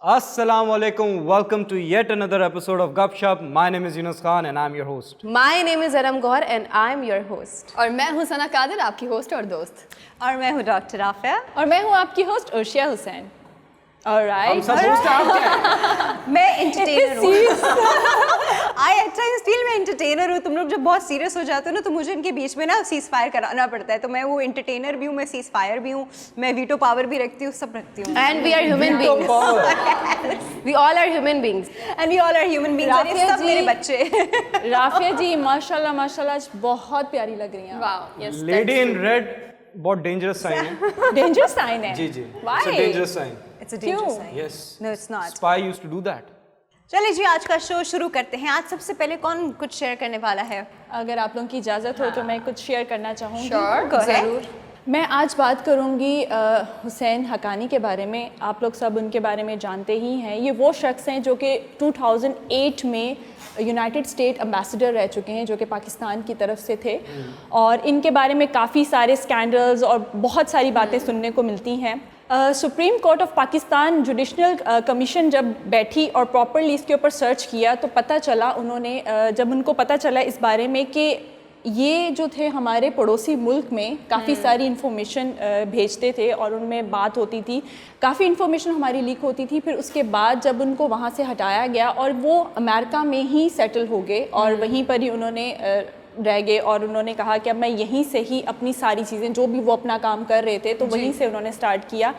Assalamu alaikum. Welcome to yet another episode of Gupshup. My name is Yunus Khan and I'm your host. My name is Aram Gaur and I'm your host. اور میں ہوں ثنا قادر، آپ کی host اور دوست. اور میں ہوں ڈاکٹر عافیہ. اور میں ہوں آپ کی ہوسٹ عرشیہ حسین. ہم سب ہوسٹ ہیں، آپ کیا ہیں؟ میں انٹرٹینر ہوں. I at times feel میں انٹرٹینر ہوں. تم لوگ جب بہت سیریس ہو جاتے ہو نا تو مجھے ان کے بیچ میں نا سیز فائر کرانا پڑتا ہے. تو میں وہ انٹرٹینر بھی ہوں، میں سیز فائر بھی ہوں، میں ویٹو پاور بھی رکھتی ہوں، سب رکھتی ہوں. And we are human beings. We all are human beings. And we all are human beings. اور یہ سب میرے بچے. رافیہ جی ماشاء اللہ آج بہت پیاری لگ رہی ہیں. واو یس. Lady in red بہت ڈینجرس سائن ہے. ڈینجرس سائن ہے. جی جی. Why? It's a dangerous sign. It's a dangerous sign. Yes. No, it's not. Spy used to do that. چلے جی آج کا شو شروع کرتے ہیں. آج سب سے پہلے کون کچھ شیئر کرنے والا ہے؟ اگر آپ لوگوں کی اجازت ہو تو میں کچھ شیئر کرنا چاہوں گی. ضرور. میں آج بات کروں گی حسین حقانی کے بارے میں. آپ لوگ سب ان کے بارے میں جانتے ہی ہیں. یہ وہ شخص ہیں جو کہ 2008 میں یونائٹڈ اسٹیٹ امبیسڈر رہ چکے ہیں، جو کہ پاکستان کی طرف سے تھے. اور ان کے بارے میں کافی سارے اسکینڈلز اور بہت ساری باتیں سننے کو ملتی ہیں. Supreme court of Pakistan judicial commission جب بیٹھی اور پراپرلی اس کے اوپر سرچ کیا تو پتہ چلا انہوں نے، جب ان کو پتہ چلا اس بارے میں کہ یہ جو تھے ہمارے پڑوسی ملک میں کافی ساری انفارمیشن بھیجتے تھے اور ان میں بات ہوتی تھی، کافی انفارمیشن ہماری لیک ہوتی تھی. پھر اس کے بعد جب ان کو وہاں سے ہٹایا گیا اور وہ امریکہ میں ہی سیٹل ہو گئے اور وہیں پر ہی انہوں نے رہ گئے اور انہوں نے کہا کہ اب میں یہیں سے ہی اپنی ساری چیزیں جو بھی وہ اپنا کام کر رہے تھے تو وہیں سے انہوں نے سٹارٹ کیا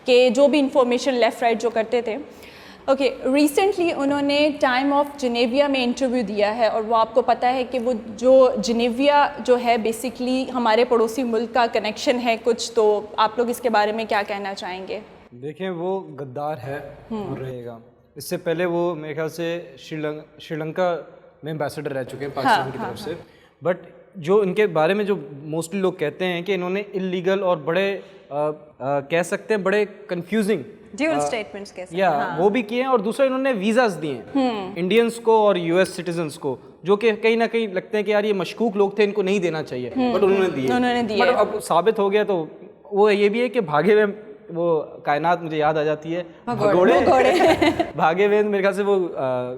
کہ جو بھی انفارمیشن لیفٹ رائٹ جو کرتے تھے. اوکے، ریسنٹلی انہوں نے ٹائم آف جنیویا میں انٹرویو دیا ہے اور وہ آپ کو پتہ ہے کہ وہ جو جنیویا جو ہے بیسکلی ہمارے پڑوسی ملک کا کنیکشن ہے کچھ. تو آپ لوگ اس کے بارے میں کیا کہنا چاہیں گے؟ دیکھیں وہ غدار ہے اور رہے گا. اس سے پہلے وہ میرے خیال سے شری لنکا میں امبیسڈر رہ چکے ہیں پاکستان کی طرف سے. بٹ جو ان کے بارے میں جو موسٹلی لوگ کہتے ہیں کہ انہوں نے انلیگل اور بڑے کہہ سکتے ہیں بڑے کنفیوزنگ ڈیول اسٹیٹمنٹس کیسے وہ بھی کیے ہیں. اور دوسرا انہوں نے ویزاز دیے ہیں انڈینس کو اور یو ایس سٹیزنس کو، جو کہ کہیں نہ کہیں لگتے ہیں کہ یار یہ مشکوک لوگ تھے، ان کو نہیں دینا چاہیے، بٹ انہوں نے دیے. بٹ اب ثابت ہو گیا تو وہ یہ بھی ہے کہ بھاگے ہوئے وہ کائنات مجھے یاد آ جاتی ہے، بھاگے ہوئے میرے خیال سے وہ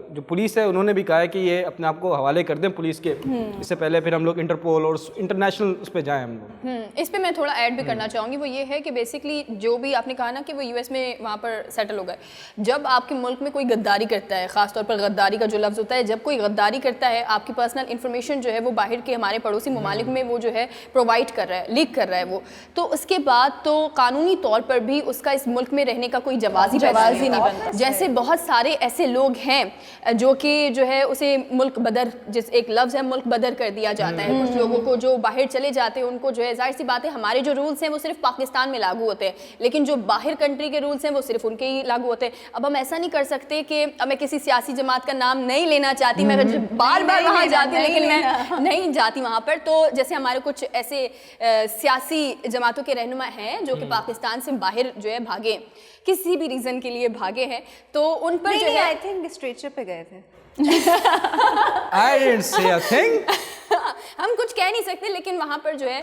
جو پولیس ہے انہوں نے بھی کہا ہے کہ یہ اپنے آپ کو حوالے کر دیں پولیس کے. اس سے پہلے پھر ہم لوگ انٹرپول اور انٹرنیشنل اس پہ جائیں ہم لوگ. اس پہ میں تھوڑا ایڈ بھی کرنا چاہوں گی. وہ یہ ہے کہ بیسکلی جو بھی آپ نے کہا نا کہ وہ یو ایس میں وہاں پر سیٹل ہو گئے. جب آپ کے ملک میں کوئی غداری کرتا ہے، خاص طور پر غداری کا جو لفظ ہوتا ہے، جب کوئی غداری کرتا ہے آپ کی پرسنل انفارمیشن جو ہے وہ باہر کے ہمارے پڑوسی ممالک میں وہ جو ہے پرووائڈ کر رہا ہے، لیک کر رہا ہے وہ، تو اس کے بعد تو قانونی طور پر بھی اس کا اس ملک میں رہنے کا کوئی جواز ہی نہیں بنتا. جیسے بہت سارے ایسے لوگ ہیں جو کہ جو ہے اسے ملک بدر، جس ایک لفظ ہے ملک بدر کر دیا جاتا ہے. کچھ لوگوں کو جو باہر چلے جاتے ہیں ان کو جو ہے ظاہر سی بات ہے ہمارے جو رولس ہیں وہ صرف پاکستان میں لاگو ہوتے ہیں، لیکن جو باہر کنٹری کے رولس ہیں وہ صرف ان کے ہی لاگو ہوتے ہیں. اب ہم ایسا نہیں کر سکتے کہ اب میں کسی سیاسی جماعت کا نام نہیں لینا چاہتی، میں بار بار وہاں جاتی ہوں لیکن میں نہیں جاتی وہاں پر. تو جیسے ہمارے کچھ ایسے سیاسی جماعتوں کے رہنما ہیں جو کہ پاکستان سے باہر جو ہے بھاگے، کسی بھی ریزن کے لیے بھاگے ہیں، تو ان پر جو ہے آئی تھنک اسٹریچر پہ گئے تھے. I didn't say a thing. ہم کچھ کہہ نہیں سکتے، لیکن وہاں پر جو ہے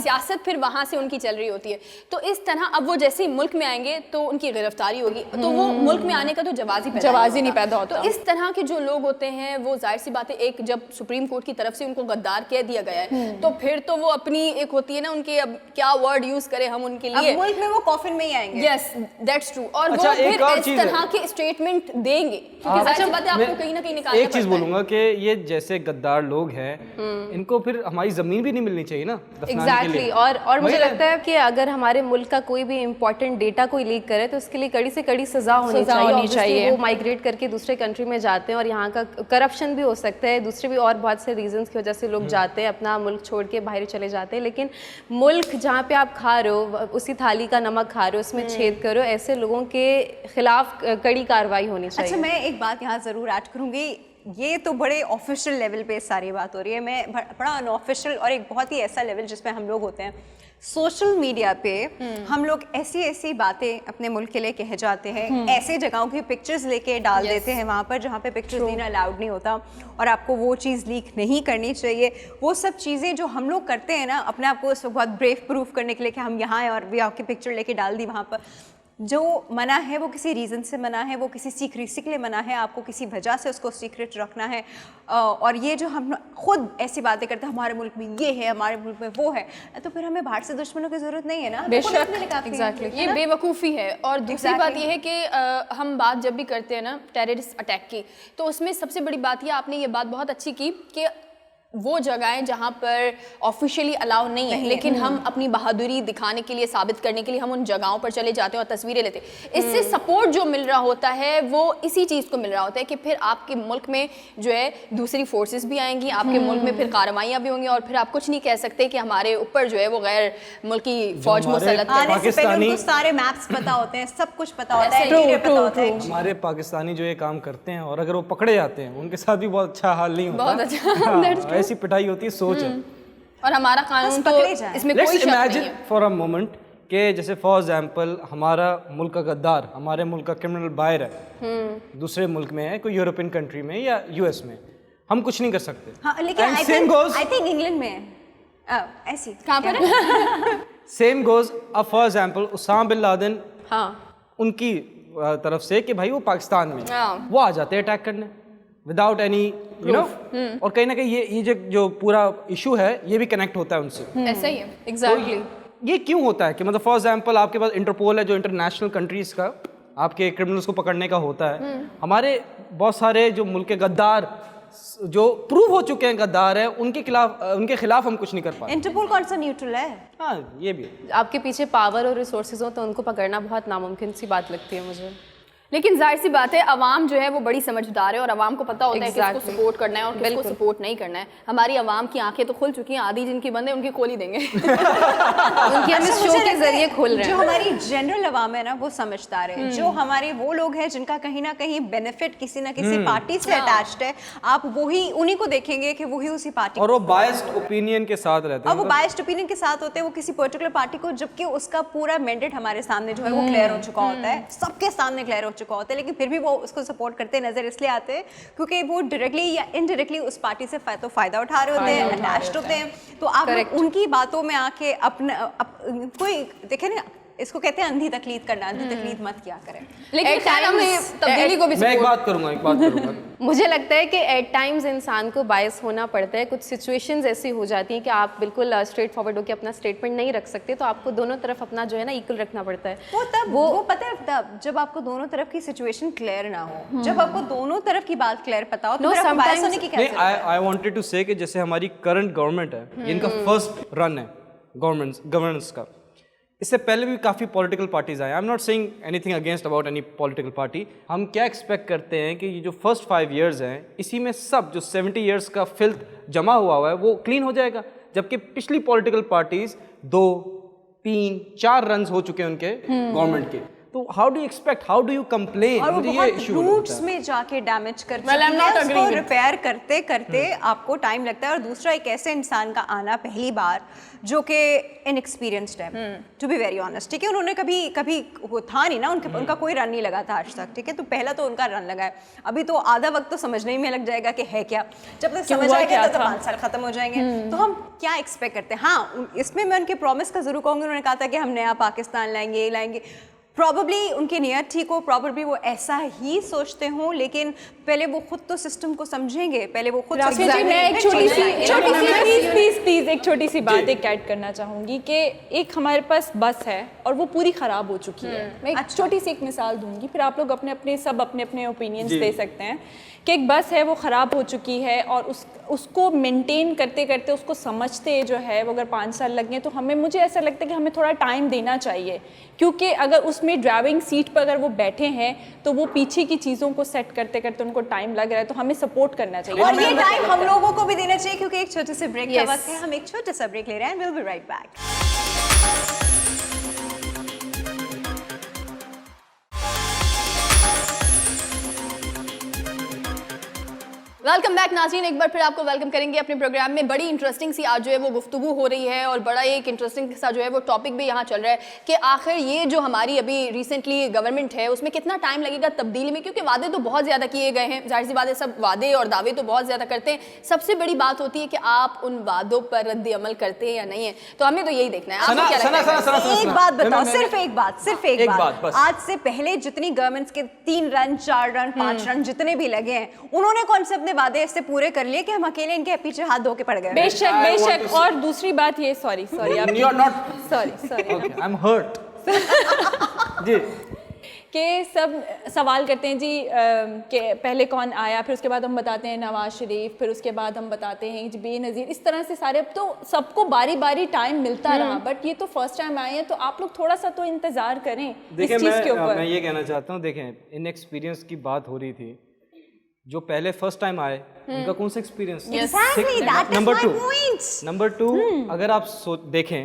سیاست پھر وہاں سے ان کی چل رہی ہوتی ہے. تو اس طرح اب وہ جیسے ہی ملک میں آئیں گے تو ان کی گرفتاری ہوگی، تو وہ ملک میں آنے کا تو جواز ہی نہیں پیدا ہوتا. تو اس طرح کے جو لوگ ہوتے ہیں وہ ظاہر سی بات ہے، ایک جب سپریم کورٹ کی طرف سے ان کو غدار کہہ دیا گیا ہے تو پھر تو وہ اپنی ایک ہوتی ہے نا ان کے، اب کیا ورڈ یوز کرے ہم ان کے لیے، ملک میں وہ کافن میں ہی آئیں گے. Yes that's true. اور وہ پھر اس طرح کے اسٹیٹمنٹ دیں گے کیونکہ ظاہر سی بات ہے آپ کو کہیں نہ کہیں نکالنا. ایک چیز بولوں گا کہ یہ جیسے غدار لوگ ہیں ان کو پھر ہماری زمین بھی نہیں ملنی چاہیے نا دفنانے کے لیے. اور مجھے لگتا ہے کہ اگر ہمارے ملک کا کوئی بھی امپورٹنٹ ڈیٹا کوئی لیک کرے تو اس کے لیے کڑی سے کڑی سزا ہونی چاہیے. وہ مائگریٹ کر کے دوسرے کنٹری میں جاتے ہیں اور یہاں کا کرپشن بھی ہو سکتا ہے، دوسرے بھی اور بہت سے ریزنس کی وجہ سے لوگ جاتے ہیں، اپنا ملک چھوڑ کے باہر چلے جاتے ہیں. لیکن ملک جہاں پہ آپ کھا رہے ہو، اسی تھالی کا نمک کھا رہے ہو، اس میں چھید کرو، ایسے لوگوں کے خلاف کڑی کارروائی ہونی چاہیے. اچھا، میں ایک بات یہاں ضرور ایڈ کروں گی. یہ تو بڑے آفیشیل لیول پہ ساری بات ہو رہی ہے، میں بڑا ان آفیشیل اور ایک بہت ہی ایسا لیول جس پہ ہم لوگ ہوتے ہیں. سوشل میڈیا پہ ہم لوگ ایسی ایسی باتیں اپنے ملک کے لیے کہہ جاتے ہیں، ایسے جگہوں کی پکچرز لے کے ڈال دیتے ہیں وہاں پر جہاں پہ پکچرز لینا الاؤڈ نہیں ہوتا اور آپ کو وہ چیز لیک نہیں کرنی چاہیے. وہ سب چیزیں جو ہم لوگ کرتے ہیں نا اپنے آپ کو اس وقت بہت بریو پروف کرنے کے لیے کہ ہم یہاں ہیں اور بھی آپ کی پکچر لے کے ڈال دی وہاں پر، जो मना है वो किसी रीज़न से मना है, वो किसी सीक्रेसी के लिए मना है, आपको किसी वजह से उसको सीक्रेट रखना है। और ये जो हम खुद ऐसी बातें करते हैं हमारे मुल्क में ये है, हमारे मुल्क में वो है, तो फिर हमें बाहर से दुश्मनों की ज़रूरत नहीं है ना। बेशक, एग्जैक्टली, ये बेवकूफ़ी है। और दूसरी बात ये है कि हम बात जब भी करते हैं ना टेररिस्ट अटैक की, तो उसमें सबसे बड़ी बात ये, आपने ये बात बहुत अच्छी की कि वो जगहें जहाँ पर ऑफिशियली अलाउ नहीं है, लेकिन हम अपनी बहादुरी दिखाने के लिए, साबित करने के लिए हम उन जगहों पर चले जाते हैं और तस्वीरें लेते हैं। इससे सपोर्ट जो मिल रहा होता है वो इसी चीज़ को मिल रहा होता है कि फिर आपके मुल्क में जो है दूसरी फोर्सेस भी आएंगी, आपके मुल्क में फिर कार्रवाइयाँ भी होंगी, और फिर आप कुछ नहीं कह सकते कि हमारे ऊपर जो है वो गैर मुल्की फौज मुसल्लत है। आने से पहले उनको सारे मैप्स पता होते हैं, सब कुछ पता होता है। हमारे पाकिस्तानी जो ये काम करते हैं और अगर वो पकड़े जाते हैं उनके साथ भी बहुत अच्छा हाल नहीं होता, बहुत अच्छा ऐसी पिटाई होती है, सोच है। और हमारा कानून तो इसमें कोई शक नहीं है। फॉर अ मोमेंट कि जैसे फॉर एग्जांपल हमारा मुल्क का गद्दार हमारे मुल्क का क्रिमिनल बायर है, दूसरे मुल्क में है, कोई यूरोपियन कंट्री में या यूएस में, हम कुछ नहीं कर सकते। हाँ, लेकिन आई थिंक इंग्लैंड में ऐसी कहाँ पर है? सेम गोज अब for example Osama bin Laden, हाँ, उनकी तरफ से कि भाई वो पाकिस्तान में वो आ जाते हैं अटैक करने विदाउट एनी यू नो, और कहीं ना कहीं ये जो पूरा इशू है ये भी कनेक्ट होता है उनसे। ऐसा ही है, एग्जैक्टली। ये क्यों होता है कि मतलब फॉर एग्जांपल आपके पास इंटरपोल है जो इंटरनेशनल कंट्रीज का आपके क्रिमिनल्स को पकड़ने का होता है, हमारे बहुत सारे जो मुल्क के गद्दार जो प्रूव हो चुके हैं गद्दार है उनके खिलाफ हम कुछ नहीं कर पाते। इंटरपोल कौन सा न्यूट्रल है? हाँ, ये भी आपके पीछे पावर और रिसोर्सेज हो तो उनको पकड़ना बहुत नामुमकिन सी बात लगती है मुझे। लेकिन जाहिर सी बात है अवाम जो है वो बड़ी समझदार है और अवाम को पता होता है कि किसको सपोर्ट करना है और किसको सपोर्ट नहीं करना है। हमारी अवाम की आंखें तो खुल चुकी हैं, आधी जिनकी बंद है उनकी खोल ही देंगे। उनकी हम इस शो के जरिए खोल रहे हैं। जो हमारी जनरल अवाम है ना वो समझदार है, जो हमारे वो लोग हैं जिनका कहीं ना कहीं बेनिफिट किसी ना किसी पार्टी से अटैच्ड है, आप वही उन्हीं को देखेंगे कि वही उसी पार्टी, और वो बायस्ड ओपिनियन के साथ रहते हैं, और वो बायस्ड ओपिनियन के साथ होते हैं, वो किसी पर्टिकुलर पार्टी को, जबकि उसका पूरा मैंडेट हमारे सामने जो है वो क्लियर हो चुका होता है, सबके सामने क्लियर हो चुका होता है, लेकिन फिर भी वो उसको सपोर्ट करते नजर इसलिए आते हैं क्योंकि वो डायरेक्टली या इनडायरेक्टली उस पार्टी से तो फायदा उठा रहे होते हैं, अटैच्ड होते हैं। तो आप उनकी बातों में आके अपना कोई देखे ना, इसको कहते हैं अंधी तकलीद करना, अंधी तकलीद मत किया करें। लेकिन तब्दीली को भी मैं एक बात करूंगा मुझे लगता है कि एट टाइम्स इंसान को बायस होना पड़ता है। कुछ सिचुएशंस ऐसी हो जाती हैं कि आप बिल्कुल स्ट्रेट फॉरवर्ड होकर अपना स्टेटमेंट नहीं रख सकते, तो आपको दोनों तरफ अपना जो है ना इक्वल रखना पड़ता है। वो पता है तब जब आपको दोनों तरफ की सिचुएशन क्लियर ना हो, जब आपको दोनों तरफ की बात क्लियर पता हो तो फिर आपको बायस होने की क्या जरूरत है? आई वांटेड टू से कि जैसे हमारी करंट गवर्नमेंट है, इनका फर्स्ट रन है गवर्नेंस का, इससे पहले भी काफ़ी पॉलिटिकल पार्टीज आए। आई am not saying anything against about any political party. हम क्या एक्सपेक्ट करते हैं कि ये जो फर्स्ट 5 years हैं इसी में सब जो 70 years का फिल्थ जमा हुआ है वो क्लीन हो जाएगा, जबकि पिछली पॉलिटिकल पार्टीज 2, 3, 4 रन्स हो चुके हैं उनके गवर्नमेंट के। तो how do you expect, how do you complain? और वो बहुत रूट्स में जाके डैमेज कर चुकी है, उसको रिपेयर करते करते आपको टाइम लगता है। और दूसरा एक ऐसे इंसान का आना पहली बार जो कि इनएक्सपीरियंस्ड है, टू बी वेरी ऑनेस्ट, ठीक है, उन्होंने कभी वो था नहीं ना, उनका कोई रन नहीं लगा था आज तक, ठीक है, तो पहला तो उनका रन लगा है। अभी तो आधा वक्त तो समझने में लग जाएगा कि है क्या, जब तक समझ आएगा तब 5 साल खत्म हो जाएंगे। तो हम क्या एक्सपेक्ट करते हैं? हाँ, इसमें मैं उनके प्रॉमिस का जरूर कहूँगी, उन्होंने कहा था कि हम नया पाकिस्तान लाएंगे, ये लाएंगे। प्रॉबली उनकी नीयत ठीक हो, प्रॉबली वो ऐसा ही सोचते हों, लेकिन पहले वो खुद तो सिस्टम को समझेंगे, पहले वो खुद। मैं एक छोटी सी बात एक ऐड करना चाहूँगी कि एक हमारे पास बस है और वो पूरी ख़राब हो चुकी है। मैं एक छोटी सी एक मिसाल दूंगी, फिर आप लोग अपने अपने ओपिनियंस दे सकते हैं कि एक बस है वो ख़राब हो चुकी है और उसको मेंटेन करते करते उसको समझते जो है वो अगर 5 साल लग गए, तो मुझे ऐसा लगता है कि हमें थोड़ा टाइम देना चाहिए, क्योंकि अगर उसमें ड्राइविंग सीट पर अगर वो बैठे हैं तो वो पीछे की चीज़ों को सेट करते करते उनको टाइम लग रहा है, तो हमें सपोर्ट करना चाहिए। और ये टाइम हम लोगों को भी देना चाहिए, क्योंकि एक छोटे से ब्रेक का वक्त है। हम एक छोटा सा ब्रेक ले रहे हैं, will be right back. Welcome back नाज़रीन, एक बार फिर आपको वेलकम करेंगे अपने प्रोग्राम में। बड़ी इंटरेस्टिंग सी आज जो है वो गुफ्तगू हो रही है और बड़ा एक इंटरेस्टिंग सा जो है वो टॉपिक भी यहाँ चल रहा है कि आखिर ये जो हमारी अभी रिसेंटली गवर्नमेंट है उसमें कितना टाइम लगेगा तब्दीली में, क्योंकि वादे तो बहुत ज़्यादा किए गए हैं, जाहिर सी बात है सब वादे और दावे तो बहुत ज़्यादा करते हैं। सबसे बड़ी बात होती है कि आप उन वादों पर रद्द अमल करते हैं या नहीं है, तो हमें तो यही देखना है। आपको क्या लगता है? एक बात बताओ, सिर्फ एक बात, आज से पहले जितनी गवर्नमेंट्स के 3 रन 4 रन 5 रन जितने भी लगे हैं, उन्होंने कौन से अपने वादे इससे पूरे कर लिए कि हम अकेले इनके पीछे हाथ धो के पड़ गए? बेशक। और दूसरी बात ये, सॉरी आई एम हर्ट जी, कि सब सवाल करते हैं जी कि पहले कौन आया, फिर उसके बाद हम बताते हैं नवाज शरीफ, फिर उसके बाद हम बताते हैं जी बेनज़ीर, इस तरह से सारे। अब तो सबको बारी बारी टाइम मिलता रहा, बट ये तो फर्स्ट टाइम आए हैं, तो आप लोग थोड़ा सा तो इंतजार करें इस चीज़ के ऊपर। मैं ये कहना चाहता हूँ, देखें इन एक्सपीरियंस की बात हो रही थी, जो पहले फर्स्ट टाइम आए उनका कौन सा एक्सपीरियंस? नंबर टू अगर आप देखें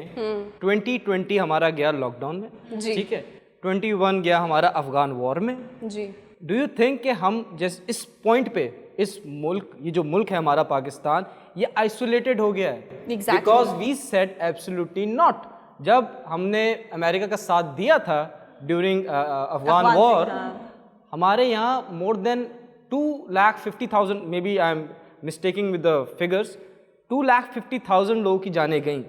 2020 हमारा गया लॉकडाउन में, ठीक है, 21 गया हमारा अफगान वॉर में जी। डू यू थिंक कि हम जैसे इस पॉइंट पे इस मुल्क, ये जो मुल्क है हमारा पाकिस्तान, ये आइसोलेटेड हो गया है? Because we said absolutely not. जब हमने अमेरिका का साथ दिया था ड्यूरिंग अफगान वॉर, हमारे यहाँ more than 2,50,000, maybe I am mistaking with the figures, 2,50,000 लोगों की जाने गई।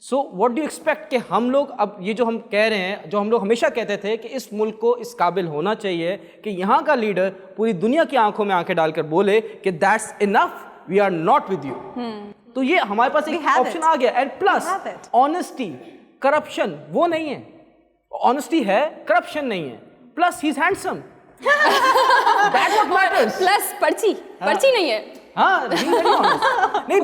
सो व्हाट डू एक्सपेक्ट कि हम लोग अब ये जो हम कह रहे हैं, जो हम लोग हमेशा कहते थे कि इस मुल्क को इस काबिल होना चाहिए कि यहाँ का लीडर पूरी दुनिया की आंखों में आंखें डालकर बोले कि that's enough, we are not with you. तो ये हमारे पास एक ऑप्शन आ गया। एंड प्लस ऑनेस्टी, करप्शन वो नहीं है, ऑनेस्टी है, करप्शन नहीं है, plus he is handsome. That's what matters. Plus पर्ची नहीं है। हाँ,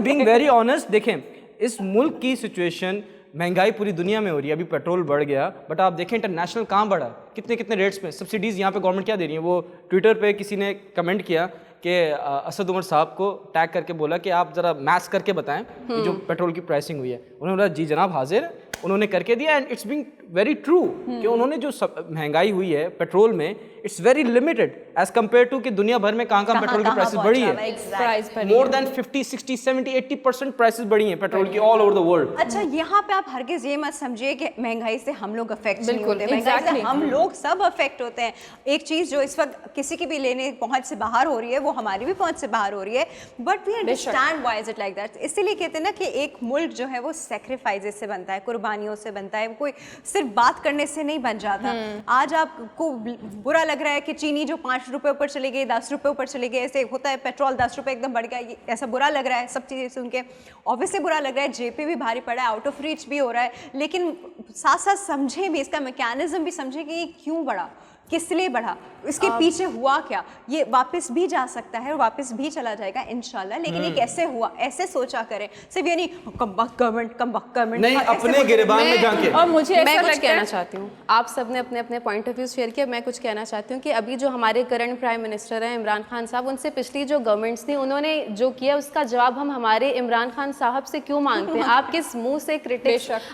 being very honest, देखें इस मुल्क की सिचुएशन, महंगाई पूरी दुनिया में हो रही है, अभी पेट्रोल बढ़ गया, बट आप देखें इंटरनेशनल कहाँ बढ़ा, कितने रेट्स में सब्सिडीज़ यहाँ पे गवर्नमेंट क्या दे रही है। वो ट्विटर पे किसी ने कमेंट किया कि असद उमर साहब को टैग करके बोला कि आप ज़रा मैथ्स करके बताएं कि जो पेट्रोल की प्राइसिंग हुई है। उन्होंने बोला जी जनाब हाजिर, उन्होंने करके दिया। And it's being very true कि उन्होंने जो महंगाई हुई है पेट्रोल में, it's very limited as compare to कि दुनिया भर में कहाँ पेट्रोल की प्राइसेस बढ़ी है। मोर देन 50, 60, 70, 80% प्राइसेस बढ़ी हैं पेट्रोल की ऑल ओवर द वर्ल्ड। अच्छा, यहाँ पे आप हरगिज ये मत समझिए कि महंगाई से हम लोग अफेक्ट नहीं होते, महंगाई से हम लोग सब अफेक्ट होते हैं। एक चीज़ जो इस वक्त किसी की भी लेने पहुंच से बाहर हो रही है, वो हमारी भी पहुंच से बाहर हो रही है, but we understand why is it like that. इसीलिए कहते हैं ना कि एक मुल्क जो है वो सैक्रिफाइसेस से बनता है, कुर्बानियों से बनता है, कोई सिर्फ बात करने से नहीं बन जाता। आज आपको बुरा लग रहा है कि चीनी जो 5 रुपए ऊपर चली गई, 10 रुपए ऊपर चली गई, ऐसे होता है, पेट्रोल 10 रुपए एकदम बढ़ गया, ऐसा बुरा लग रहा है, सब चीज़ें सुन के ऑब्वियसली बुरा लग रहा है, जेब पे भी भारी पड़ा है, आउट ऑफ रीच भी हो रहा है, लेकिन साथ साथ समझें भी, इसका मैकेनिज्म भी समझें कि ये क्यों बढ़ा, किस लिए बढ़ा, इसके पीछे हुआ क्या। ये वापस भी जा सकता है और वापस भी चला जाएगा इंशाल्लाह, लेकिन ये कैसे हुआ ऐसे सोचा करें, सिर्फ ये नहीं कम वक्त गवर्नमेंट नहीं, अपने गिरबान में जाके। और मुझे मैं कुछ कहना चाहती हूँ, आप सब ने अपने अपने पॉइंट ऑफ व्यू शेयर किया, मैं कुछ कहना चाहती हूँ कि अभी जो हमारे करंट प्राइम मिनिस्टर हैं इमरान खान साहब, उनसे पिछली जो गवर्नमेंट्स थी उन्होंने जो किया उसका जवाब हम हमारे इमरान खान साहब से क्यों मांगते हैं? आप किस मुंह से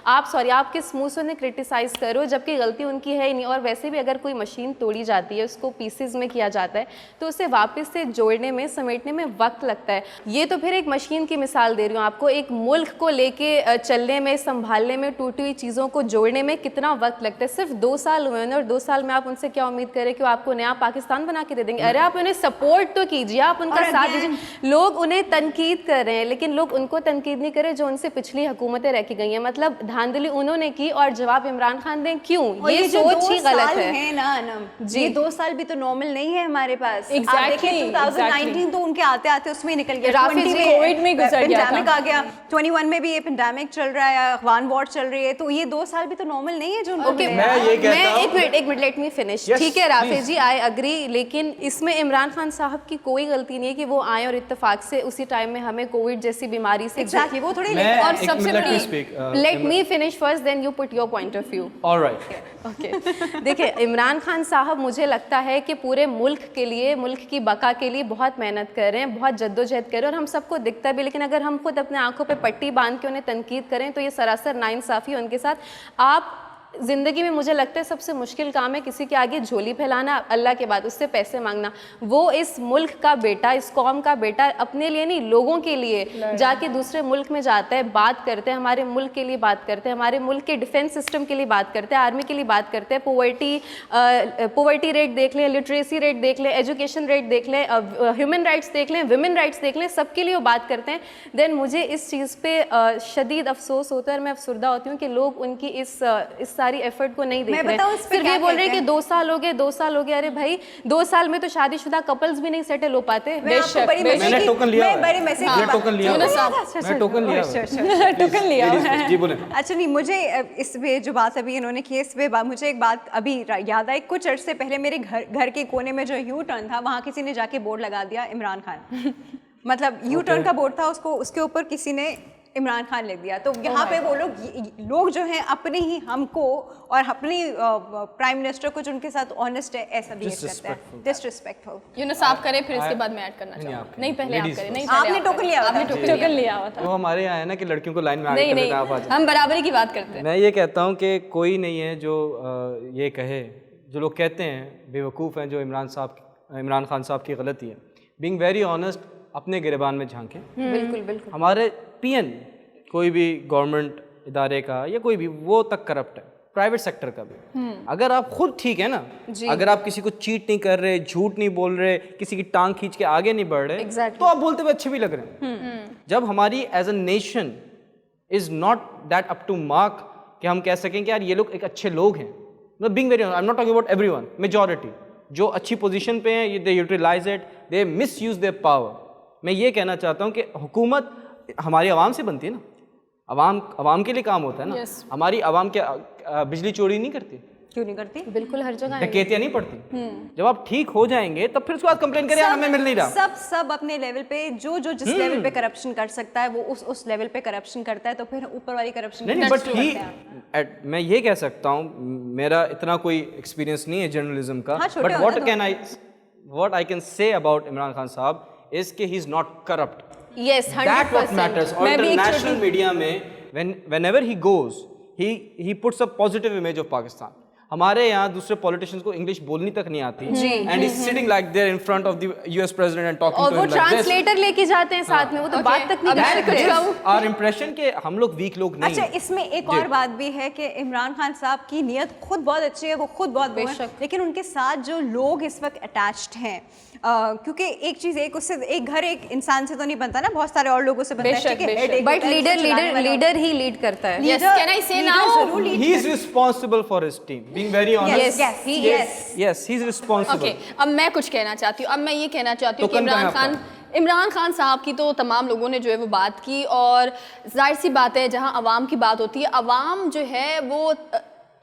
आप किस मुंह से उन्हें क्रिटिसाइज करो जबकि गलती उनकी है ही नहीं। और वैसे भी अगर कोई मशीन तोड़ी जाती है, उसको पीसेस में किया जाता है, तो उसे वापस से जोड़ने में, समेटने में वक्त लगता है। ये तो फिर एक मशीन की मिसाल दे रही हूँ आपको, एक मुल्क को लेके चलने में, संभालने में, टूटी हुई चीज़ों को जोड़ने में कितना वक्त लगता है। सिर्फ 2 साल हुए हैं और 2 साल में आप उनसे क्या उम्मीद करें कि वो आपको नया पाकिस्तान बना के दे देंगे? अरे आप उन्हें सपोर्ट तो कीजिए, आप उनका साथ दीजिए। लोग उन्हें तनकीद कर रहे हैं, लेकिन लोग उनको तनकीद नहीं करे जो उनसे पिछली हुकूमतें रह के गई हैं। मतलब धांधली उन्होंने की और जवाब इमरान खान दें, क्यों? ये सोच ही गलत है ना जी। ये 2 साल भी तो नॉर्मल नहीं है हमारे पास। Exactly, 2019 तो उनके आते आते उसमें निकल गया, राफिज कोविड में गुजर गया, पेंडेमिक आ गया, 21 में भी ये पेंडेमिक चल रहा है, अफगान वॉर चल रही है, तो ये 2 साल भी तो नॉर्मल नहीं है जो उनको मैं एक मिनट लेट मी फिनिश। ठीक है राफिज जी, आई अग्री, लेकिन इसमें इमरान खान साहब की कोई गलती नहीं है कि वो आए और इत्तेफाक से उसी टाइम में हमें कोविड जैसी बीमारी से वो थोड़ी। और सबसे बड़ी, let me finish first then you put your point of view. Alright, okay. देखिए इमरान खान साहब मुझे लगता है कि पूरे मुल्क के लिए, मुल्क की बका के लिए बहुत मेहनत कर रहे हैं, बहुत जद्दोजहद कर रहे हैं और हम सबको दिखता भी, लेकिन अगर हम खुद अपने आंखों पे पट्टी बांध के उन्हें तनकीद करें तो ये सरासर नाइंसाफ़ी है उनके साथ। आप ज़िंदगी में मुझे लगता है सबसे मुश्किल काम है किसी के आगे झोली फैलाना, अल्लाह के बाद उससे पैसे मांगना। वो इस मुल्क का बेटा, इस कौम का बेटा अपने लिए नहीं, लोगों के लिए जाके दूसरे मुल्क में जाता है, बात करते हैं, हमारे मुल्क के लिए बात करते हैं, हमारे मुल्क के डिफेंस सिस्टम के लिए बात करते हैं, आर्मी के लिए बात करते हैं, पोवर्टी रेट देख लें, लिटरेसी रेट देख लें, एजुकेशन रेट देख लें, ह्यूमन राइट्स देख लें, विमेन राइट्स देख लें, सबके लिए वो बात करते हैं। देन मुझे इस चीज़ पे शदीद अफसोस होता है और मैं अफसरदा होती हूँ कि लोग उनकी इस सारी एफर्ट को नहीं देख रहे हैं। सिर्फ ये बोल रहे हैं कि 2 साल हो गए, 2 साल हो गए। अरे भाई 2 साल में तो शादीशुदा कपल्स भी नहीं सेटल हो पाते। मैंने टोकन लिया है। जी बोले। अच्छा नहीं, मुझे इस पे जो बात अभी इन्होंने की, इस पे मुझे एक बात अभी याद आई। कुछ अर्से पहले मेरे घर के कोने में जो यू टर्न था, वहाँ किसी ने जाके बोर्ड लगा दिया इमरान खान। मतलब यू टर्न का बोर्ड था, उसके ऊपर किसी ने इमरान खान लिख दिया। तो यहाँ पे वो लोग जो हैं अपने ही हमको और अपनी प्राइम मिनिस्टर को जो उनके साथ ऑनेस्ट है ऐसा बिहेव करते हैं, डिसरिस्पेक्टफुल। यूनुस आप करें, फिर इसके बाद मैं ऐड करना चाहूँगी। नहीं पहले आप करें। नहीं आपने टोकन लिया, आपने टोकन लिया हुआ था। वो हमारे यहाँ है ना कि लड़कियों को लाइन में आगे नहीं, हम बराबरी की बात करते हैं। मैं ये कहता हूँ कि कोई नहीं है जो ये कहे, जो लोग कहते हैं बेवकूफ़ हैं, जो इमरान खान साहब की गलती है। बीइंग वेरी ऑनेस्ट, अपने गिरबान में झांके। बिल्कुल बिल्कुल। हमारे पीएन कोई भी गवर्नमेंट इदारे का या कोई भी, वो तक करप्ट है, प्राइवेट सेक्टर का भी। अगर आप खुद ठीक है ना, अगर आप किसी को चीट नहीं कर रहे, झूठ नहीं बोल रहे, किसी की टांग खींच के आगे नहीं बढ़ रहे, तो आप बोलते हुए अच्छे भी लग रहे हैं। जब हमारी as a nation is not that up to mark कि हम कह सकें कि यार ये लोग एक अच्छे लोग हैं। Being very, I am not talking about everyone, majority जो अच्छी पोजीशन पे हैं, they utilize it, they misuse their power. मैं ये कहना चाहता हूँ कि हुकूमत हमारी आवाम से बनती है ना, आवाम के लिए काम होता है ना। हमारी आवाम क्या बिजली चोरी नहीं करती? क्यों नहीं करती? बिल्कुल, हर जगह डकैतियां नहीं पड़ती। जब आप ठीक हो जाएंगे तब फिर उसके बाद कंप्लेन करें हमें मिल नहीं रहा। सब अपने लेवल पे जो जिस लेवल पे करप्शन कर सकता है वो उस लेवल पे करप्शन करता है, तो फिर ऊपर वाली करप्शन नहीं, बट मैं ये कह सकता हूँ, मेरा इतना कोई एक्सपीरियंस नहीं है जर्नलिज्म का, but what I can say about Imran Khan साहब is कि he is not corrupt. Yes, 100%. That what matters. और international media में whenever he goes, he puts a positive image of Pakistan. हमारे यहाँ दूसरे पॉलिटिशियंस को इंग्लिश बोलनी तक नहीं आती, and he sitting like there in front of the US president and talking to him like this. और वो ट्रांसलेटर लेके जाते हैं साथ में, वो तो बात तक नहीं कर सकते। आवर इंप्रेशन कि हम लोग वीक लोग नहीं। अच्छा, इसमें एक और बात भी है कि इमरान खान साहब की नीयत खुद बहुत अच्छी है, वो खुद बहुत बेशक, लेकिन उनके साथ जो लोग इस वक्त अटैच्ड हैं, क्योंकि एक चीज एक घर एक इंसान से तो नहीं बनता ना, बहुत सारे और लोगों से बनता है, बट लीडर ही लीड करता है। Yes, can I say now? He is responsible for his team. Being very honest. Yes, he is responsible. Okay, अब मैं कुछ कहना चाहती हूँ। अब मैं ये कहना चाहती हूँ कि इमरान खान साहब की तो तमाम लोगों ने जो है वो बात की, और जाहिर सी बात है जहाँ अवाम की बात होती है, अवाम जो है वो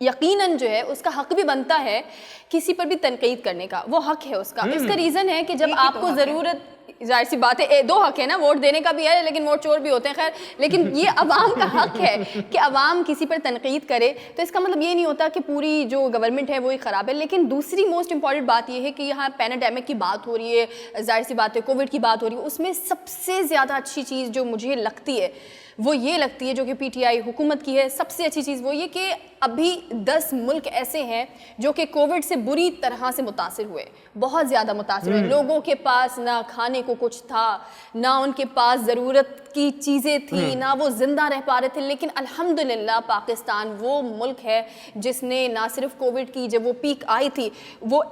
यकीनन जो है उसका हक भी बनता है किसी पर भी तनकीद करने का, वो हक है उसका। इसका रीज़न है कि जब आपको ज़रूरत, जाहिर सी बात है 2 हक है ना, वोट देने का भी है लेकिन वोट चोर भी होते हैं, खैर, लेकिन ये अवाम का हक है कि अवाम किसी पर तनकीद करे। तो इसका मतलब ये नहीं होता कि पूरी जो गवर्नमेंट है वो ही ख़राब है। लेकिन दूसरी मोस्ट इंपॉर्टेंट बात ये है कि यहाँ पैंडेमिक की बात हो रही है, जाहिर सी बात है कोविड की बात हो रही है, उसमें सबसे ज़्यादा अच्छी चीज़ जो मुझे लगती है वो ये लगती है, जो कि पीटीआई हुकूमत की है, सबसे अच्छी चीज़ वो ये कि अभी 10 मुल्क ऐसे हैं जो कि कोविड से बुरी तरह से मुतासिर हुए, बहुत ज़्यादा मुतासिर हुए। लोगों के पास ना खाने को कुछ था, ना उनके पास ज़रूरत की चीज़ें थी, ना वो ज़िंदा रह पा रहे थे। लेकिन अल्हम्दुलिल्लाह पाकिस्तान वो मुल्क है जिसने ना सिर्फ कोविड की जब वो पीक आई थी, वो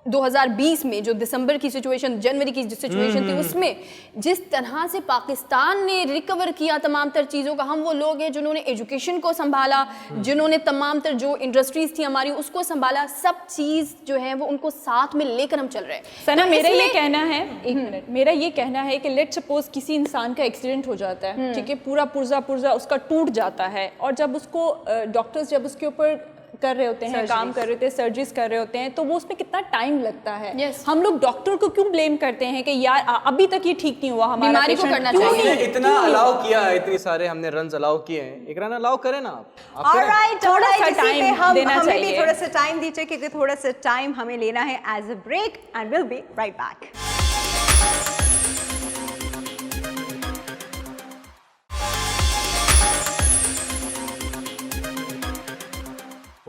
2020 में जो दिसंबर की सिचुएशन, जनवरी की जो सिचुएशन थी, उसमें जिस तरह से पाकिस्तान ने रिकवर किया तमाम तर चीज़ों का, हम वो लोग हैं जिन्होंने एजुकेशन को संभाला, जिन्होंने तमाम तर जो इंडस्ट्रीज थी हमारी उसको संभाला, सब चीज़ जो है वो उनको साथ में लेकर हम चल रहे हैं। सना, मेरा ये कहना है, एक मिनट, मेरा ये कहना है कि लेट सपोज किसी इंसान का एक्सीडेंट हो जाता है, ठीक है, पूरा पुर्जा उसका टूट जाता है, और जब उसको डॉक्टर्स जब उसके ऊपर कर रहे होते हैं, काम कर रहे होते हैं, सर्जरीज कर रहे होते हैं, तो वो उसमें कितना टाइम लगता है। हम लोग डॉक्टर को क्यों ब्लेम करते हैं कि यार अभी तक ये ठीक नहीं हुआ, हमारा बीमारी को करना चाहिए। इतना अलाउ किया है, इतने सारे हमने रन्स अलाउ किए हैं, एक रन अलाउ करें ना आप। ऑलराइट, थोड़ा सा टाइम देना चाहिए, थोड़ा सा टाइम दीजिए, क्योंकि थोड़ा सा टाइम हमें लेना है as a break, and will be right back.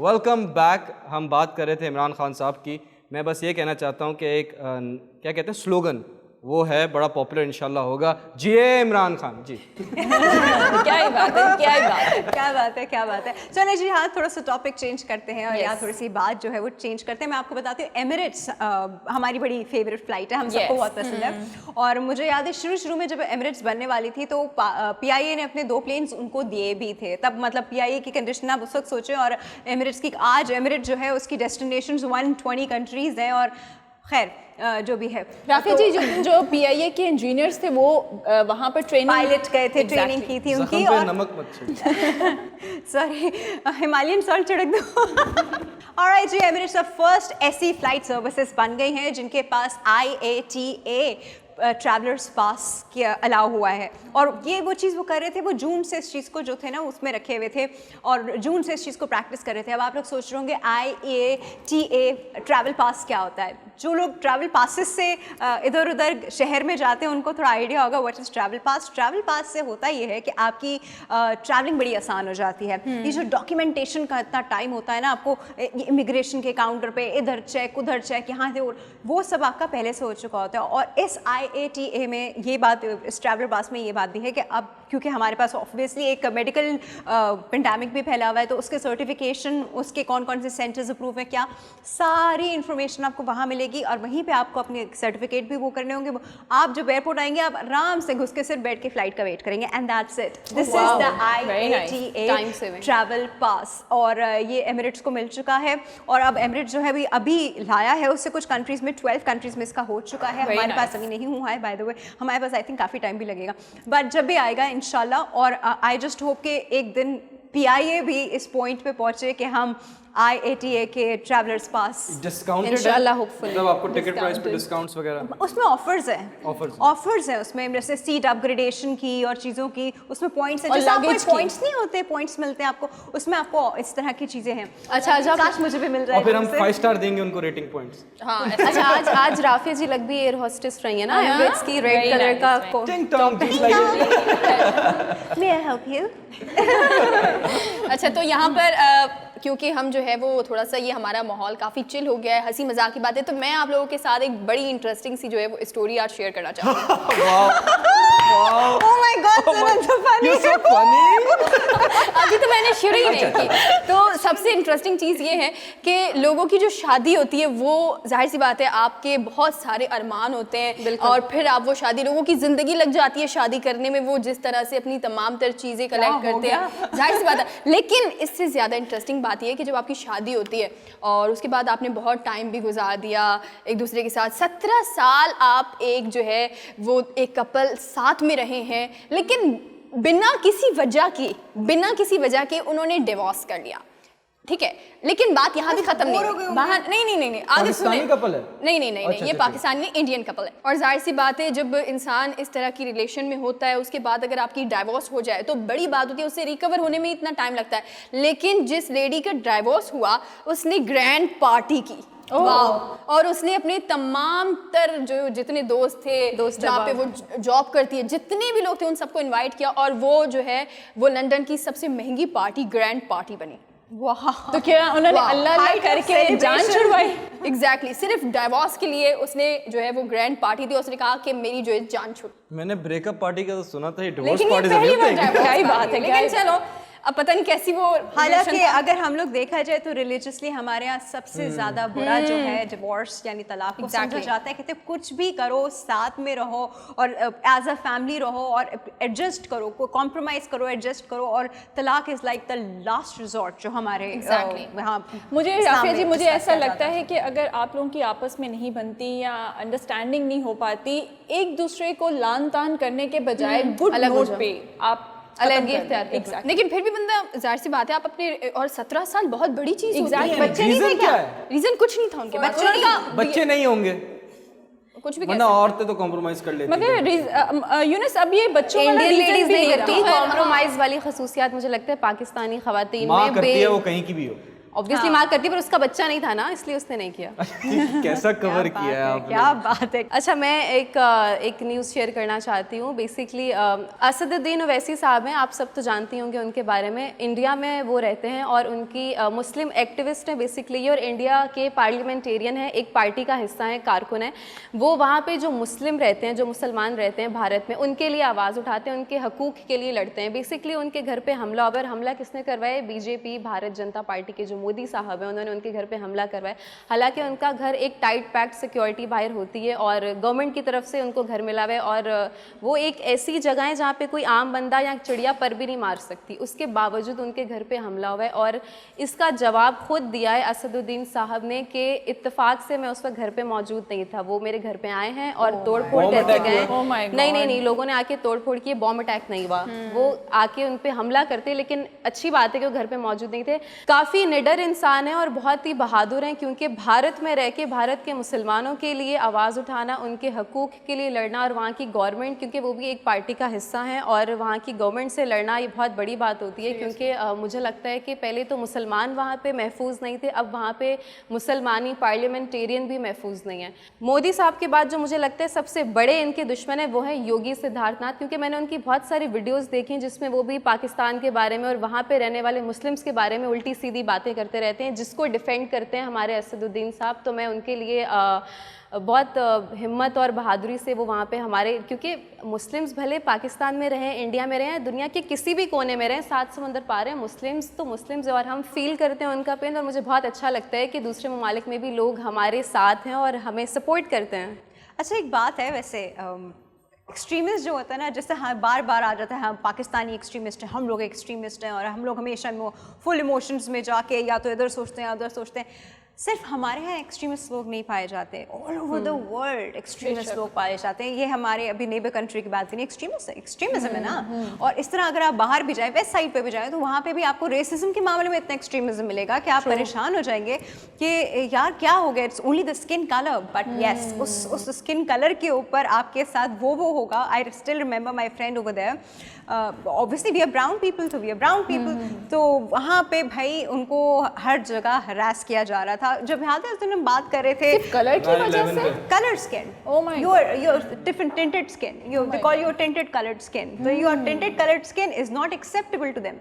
Welcome back. ہم بات کر رہے تھے عمران خان صاحب کی. میں بس یہ کہنا چاہتا ہوں کہ ایک کیا کہتے ہیں سلوگن, وہ ہے بڑا پاپولر انشاءاللہ ہوگا, جی عمران خان جی. کیا ہی بات ہے, کیا ہی بات ہے, کیا بات ہے, کیا بات ہے. چلیں جی ہاں, تھوڑا سا ٹاپک چینج کرتے ہیں اور یہاں تھوڑی سی بات جو ہے وہ چینج کرتے ہیں. میں آپ کو بتاتی ہوں, ایمریٹس ہماری بڑی فیوریٹ فلائٹ ہے, ہم سب کو بہت پسند ہے. اور مجھے یاد ہے شروع میں جب ایمریٹس بننے والی تھی تو پی آئی اے نے اپنے 2 پلینس ان کو دیے بھی تھے. تب مطلب پی آئی اے کی کنڈیشن آپ اس وقت سوچیں, اور ایمریٹس کی آج ایمریٹ جو ہے اس کی ڈیسٹینیشنز 120 کنٹریز ہیں. اور خیر جو بھی ہے, رافیہ جی جو پی آئی اے کے انجینئرس تھے وہ وہاں پر پائلٹ گئے تھے, ٹریننگ کی تھی ان کی. اور نمک مت سوری, ہمالین سالٹ چھڑک دو. آلرائٹ جی, ایمریٹس آف فرسٹ ایسی فلائٹ سروسز بن گئی ہیں جن کے پاس IATA ٹریولرس پاس کیا الاؤ ہوا ہے. اور یہ وہ چیز وہ کر رہے تھے, وہ جون سے اس چیز کو جو تھے نا اس میں رکھے ہوئے تھے اور جون سے اس چیز کو پریکٹس کر رہے تھے. اب آپ لوگ سوچ رہے ہوں گے IATA ٹریول پاس کیا ہوتا ہے. جو لوگ ٹریول پاسز سے ادھر ادھر شہر میں جاتے ہیں ان کو تھوڑا آئیڈیا ہوگا what is travel pass. Travel pass سے ہوتا یہ ہے کہ آپ کی ٹریولنگ بڑی آسان ہو جاتی ہے. یہ جو ڈاکیومنٹیشن کا اتنا ٹائم ہوتا ہے نا, آپ کو امیگریشن کے کاؤنٹر پہ ادھر چیک ادھر چیک یہاں سے, وہ سب آپ کا پہلے سے ہو چکا ہوتا ہے. اور اس IATA میں یہ بات, اس ٹریول پاس میں یہ بات بھی ہے کہ اب کیونکہ ہمارے پاس آبویسلی ایک میڈیکل پینڈیمک بھی پھیلا ہوا ہے, تو اس کے سرٹیفکیشن, اس کے کون کون سے سینٹرز اپروو ہیں, کیا ساری انفارمیشن آپ کو وہاں ملے گی. اور وہیں پہ آپ کو اپنے سرٹیفکیٹ بھی وہ کرنے ہوں گے. آپ جب ایئرپورٹ آئیں گے آپ آرام سے گھس کے صرف بیٹھ کے فلائٹ کا ویٹ کریں گے, and that's it. This is the IATA travel pass. اور یہ ایمریٹس کو مل چکا ہے. اور اب ایمریٹس جو ہے ابھی لایا ہے اس سے کچھ کنٹریز میں, 12 کنٹریز میں اس کا ہو چکا ہے. ہمارے پاس ابھی نہیں ہوا ہے بائی دا وے, ہمارے پاس آئی تھنک کافی ٹائم بھی لگے گا, بٹ جب بھی آئے گا انشاءاللہ. اور آئی جسٹ ہوپ کہ ایک دن PIA بھی اس پوائنٹ پہ پہنچے کہ ہم IATA کے ٹریولرس پاس ڈسکاؤنٹڈ انشاءاللہ ہوپفلی, مطلب آپ کو ٹکٹ پرائس پہ ڈسکاؤنٹس وغیرہ اس میں آفرز ہیں, آفرز ہیں اس میں, جیسے سیٹ اپ گریڈیشن کی اور چیزوں کی, اس میں پوائنٹس ہیں. جیسے آپ کو پوائنٹس نہیں ہوتے, پوائنٹس ملتے ہیں آپ کو, اس میں آپ کو اس طرح کی چیزیں ہیں. اچھا کاش مجھے بھی مل رہا ہے. اور پھر ہم 5 اسٹار دیں گے ان کو ریٹنگ پوائنٹس. ہاں اچھا, آج رافیہ جی لگ بھی ایئر ہوسٹس رہی ہیں نا ایمریٹس کی, ریڈ کلر کا ٹنگ ٹانگ جس like May I help you? اچھا, تو یہاں پر کیونکہ ہم جو ہے وہ تھوڑا سا یہ ہمارا ماحول کافی چل ہو گیا ہے, ہنسی مذاق کی باتیں, تو میں آپ لوگوں کے ساتھ ایک بڑی انٹرسٹنگ سی جو ہے وہ اسٹوری آج شیئر کرنا چاہتی ہوں. Oh my God, so funny. ابھی تو میں نے شروع ہی نہیں کی. تو سب سے انٹرسٹنگ چیز یہ ہے کہ لوگوں کی جو شادی ہوتی ہے وہ ظاہر سی بات ہے آپ کے بہت سارے ارمان ہوتے ہیں, اور پھر آپ وہ شادی, لوگوں کی زندگی لگ جاتی ہے شادی کرنے میں, وہ جس طرح سے اپنی تمام تر چیزیں کلیکٹ کرتے ہیں, ظاہر سی بات ہے. لیکن اس سے زیادہ انٹرسٹنگ بات یہ ہے کہ جب آپ کی شادی ہوتی ہے اور اس کے بعد آپ نے بہت ٹائم بھی گزار دیا ایک دوسرے کے ساتھ, 17 سال آپ ایک جو ہے وہ ایک کپل ساتھ میں رہے ہیں, لیکن بنا کسی وجہ کے انہوں نے ڈیورس کر لیا. ٹھیک ہے, لیکن بات یہاں بھی ختم نہیں, باہر نہیں آگے سنیں. کپل ہے نہیں, یہ پاکستانی انڈین کپل ہے. اور ظاہر سی بات ہے جب انسان اس طرح کی ریلیشن میں ہوتا ہے, اس کے بعد اگر آپ کی ڈائیورس ہو جائے تو بڑی بات ہوتی ہے, اس سے ریکور ہونے میں اتنا ٹائم لگتا ہے. لیکن جس لیڈی کا ڈائیورس ہوا اس نے گرینڈ پارٹی کی, اور اس نے اپنے تمام تر جو جتنے دوست تھے, جہاں پہ وہ جاب کرتی ہے, جتنے بھی لوگ تھے ان سب کو انوائٹ کیا, اور وہ جو ہے وہ لنڈن کی سب سے مہنگی پارٹی گرینڈ پارٹی بنی. تو کیا انہوں نے اللہ کر کے جان چھڑوائی؟ ایگزیکٹلی, صرف ڈائیورس کے لیے اس نے جو ہے وہ گرینڈ پارٹی دی, اس نے کہا کہ میری جو ہے جان چھوٹ. میں نے بریک اپ پارٹی کا تو سنا تھا, یہ ڈیورس لیکن پارٹی یہ پہلی بار کیا ہی بات ہے, لیکن چلو اب پتہ نہیں کیسی وہ. حالانکہ اگر ہم لوگ دیکھا جائے تو ریلیجسلی ہمارے یہاں سب سے زیادہ برا جو ہے ڈیورس یعنی طلاق کو سمجھا جاتا ہے. کہتے ہیں کچھ بھی کرو, ساتھ میں رہو اور ایز اے فیملی رہو اور ایڈجسٹ کرو, کمپرومائز کرو, ایڈجسٹ کرو, اور طلاق is like the last resort جو ہمارے وہاں. مجھے رافیہ جی مجھے ایسا لگتا ہے کہ اگر آپ لوگوں کی آپس میں نہیں بنتی یا انڈرسٹینڈنگ نہیں ہو پاتی, ایک دوسرے کو لان تان کرنے کے بجائے گڈ نوٹ پہ آپ علیحدگی اختیار کریں. لیکن پھر بھی بندہ ظاہر سی بات ہے آپ اپنے, اور 17 سال بہت بڑی چیز ہوتی ہے. بچے نہیں تھے, ریزن کچھ نہیں تھا ان کے پاس, بچے نہیں ہوں گے کچھ بھی, ورنہ عورتیں تو کمپرومائز کر لیتی ہیں. مگر یونس اب یہ بچوں والا انڈین لیڈیز نہیں نہیں کرتی. کمپرومائز والی خصوصیات مجھے لگتا ہے پاکستانی خواتین ماں میں کرتی ہے, وہ کہیں کی بھی ہو. ऑब्वियसली माँ करती, पर उसका बच्चा नहीं था ना, इसलिए उसने नहीं किया। कैसा कवर किया है आपने। क्या बात है। अच्छा, मैं एक न्यूज़ शेयर करना चाहती हूँ। बेसिकली असदुद्दीन ओवैसी साहब हैं, आप सब तो जानती होंगे उनके बारे में। इंडिया में वो रहते हैं और उनकी मुस्लिम एक्टिविस्ट हैं बेसिकली, और इंडिया के पार्लियामेंटेरियन हैं, एक पार्टी का हिस्सा है, कारकुन है। वो वहाँ पे जो मुस्लिम रहते हैं, जो मुसलमान रहते हैं भारत में, उनके लिए आवाज़ उठाते हैं, उनके हकूक़ के लिए लड़ते हैं। बेसिकली उनके घर पे हमला, और हमला किसने करवाया? बीजेपी, भारत जनता पार्टी के जो मोदी साहब हैं, उन्होंने उनके घर पे हमला करवाया। हालांकि उनका घर एक टाइट पैक्ड सिक्योरिटी बाहर होती है और गवर्नमेंट की तरफ से उनको घर मिला हुआ है, और वो एक ऐसी जगह है जहाँ पे कोई आम बंदा या चिड़िया पर भी नहीं मार सकती। उसके बावजूद उनके घर पे हमला हुआ है, और इसका जवाब खुद दिया है असदुद्दीन साहब ने कि इत्तेफाक से मैं उस वक्त घर पे मौजूद नहीं था, वो मेरे घर पे आए हैं और तोड़-फोड़ करके गए। नहीं, लोगों ने आके तोड़-फोड़ की, बॉम्ब अटैक नहीं हुआ, वो आके उन पे हमला करते। लेकिन अच्छी बात है कि वो घर पे मौजूद नहीं थे। काफ़ी निडर इंसान है और बहुत ही बहादुर हैं, क्योंकि भारत में रह के भारत के मुसलमानों के लिए आवाज़ उठाना, उनके हकूक़ के लिए लड़ना, और वहाँ की गवर्नमेंट, क्योंकि वो भी एक पार्टी का हिस्सा हैं, और वहाँ की गवर्नमेंट से लड़ना ये बहुत बड़ी बात होती है। क्योंकि मुझे लगता है कि पहले तो मुसलमान वहाँ पे महफूज नहीं थे, अब वहाँ पे मुसलमानी पार्लियामेंटेरियन भी महफूज नहीं है। मोदी साहब के बाद जो मुझे लगता है सबसे बड़े इनके दुश्मन है वो है योगी सिद्धार्थनाथ, क्योंकि मैंने उनकी बहुत सारी वीडियोस देखी जिसमें वो भी पाकिस्तान के बारे में और वहाँ पे रहने वाले मुस्लिम्स के बारे में उल्टी सीधी बातें करते रहते हैं, जिसको डिफेंड करते हैं हमारे असदुद्दीन साहब। तो मैं उनके लिए बहुत हिम्मत और बहादुरी से वो वहाँ पे हमारे, क्योंकि मुस्लिम्स भले पाकिस्तान में रहें, इंडिया में रहें, दुनिया के किसी भी कोने में रहें, 7 समुंदर पार हैं, मुस्लिम्स तो मुस्लिम्स, और हम फील करते हैं उनका पेन। और मुझे बहुत अच्छा लगता है कि दूसरे ममालिक में भी लोग हमारे साथ हैं और हमें सपोर्ट करते हैं। अच्छा, एक बात है वैसे, एक्सट्रीमिस्ट जो होता है ना, जैसे हाँ बार बार आ जाता है हम पाकिस्तानी एक्सट्रीमिस्ट हैं, हम लोग एक्सट्रीमिस्ट हैं, और हम लोग हमेशा फुल इमोशंस में जाके या तो इधर सोचते हैं या उधर सोचते हैं। सिर्फ हमारे यहाँ एक्सट्रीमिस्ट लोग नहीं पाए जाते, all over the world extremist लोग पाए जाते हैं। ये हमारे अभी नेबर कंट्री की बात करें, एक्सट्रीमिज्म है ना। और इस तरह अगर आप बाहर भी जाए, वेस्ट साइड पे भी जाए, तो वहाँ पे भी आपको रेसिज्म के मामले में इतना एक्सट्रीमिज्म मिलेगा कि आप परेशान हो जाएंगे कि यार क्या हो गया, it's only the skin colour. But yes, उस स्किन कलर के ऊपर आपके साथ वो होगा। I still remember my friend over there, obviously we are brown people, तो वी आर ब्राउन पीपल, तो वहाँ पे भाई उनको हर जगह हरास किया जा रहा था। जब याद है तुम बात कर रहे थे कलर की वजह से, colour skin, your different tinted skin, they call your tinted coloured skin, तो your tinted coloured skin is not acceptable to them.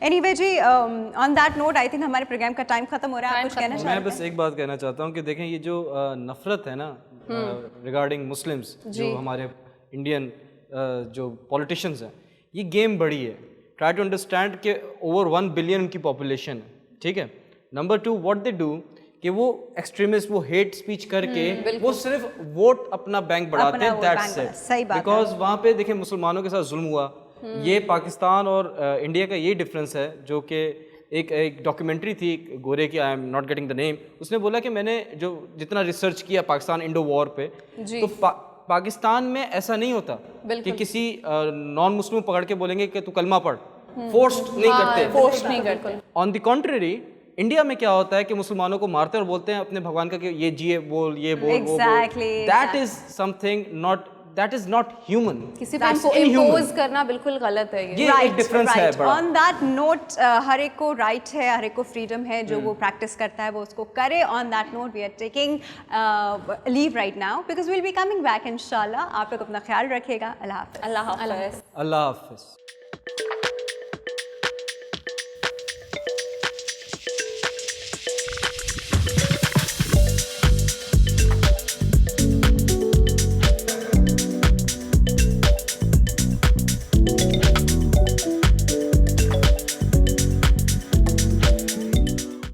Anyway जी, on that note I think हमारे प्रोग्राम का टाइम खत्म हो रहा है। आप कुछ कहना चाहते हैं? मैं बस एक बात कहना चाहता हूँ कि देखें, ये जो नफरत है ना रिगार्डिंग मुस्लिम्स, जो हमारे इंडियन जो पॉलिटिशियंस हैं, ये गेम बड़ी है। ट्राई टू अंडरस्टैंड कि ओवर 1 बिलियन की पॉपुलेशन है, ठीक है। नंबर 2, व्हाट दे डू कि वो एक्सट्रीमिस्ट, वो हेट स्पीच करके वो सिर्फ वोट अपना बैंक बढ़ाते हैं, दैट्स इट। सही बात है, बिकॉज वहाँ पे देखें मुसलमानों के साथ जुल्म हुआ। ये पाकिस्तान और इंडिया का ये डिफरेंस है, जो कि एक डॉक्यूमेंट्री थी गोरे की, आई am not getting the name, उसने बोला कि मैंने जो जितना रिसर्च किया पाकिस्तान इंडो वॉर पे, तो पाकिस्तान में ऐसा नहीं होता कि किसी नॉन मुस्लिम पकड़ के बोलेंगे कि तू कलमा पढ़, फोर्स्ड नहीं करते। ऑन द कॉन्ट्ररी, इंडिया में क्या होता है कि मुसलमानों को मारते हैं और बोलते हैं अपने भगवान का कि ये जिए बोल, ये बोल, exactly, that is something not, that is not human. किसी पे इम्पोज करना बिल्कुल गलत है। ये एक डिफरेंस है बड़ा। ऑन दैट नोट, हर एक को राइट है, हर एक को फ्रीडम है, जो वो प्रैक्टिस करता है वो उसको करे। On that note we are taking leave right now, because will be coming back इंशाल्लाह। आप लोग अपना ख्याल रखिएगा। अल्लाह हाफ़िज़। अल्लाह हाफ़िज़। अल्लाह हाफ़िज़।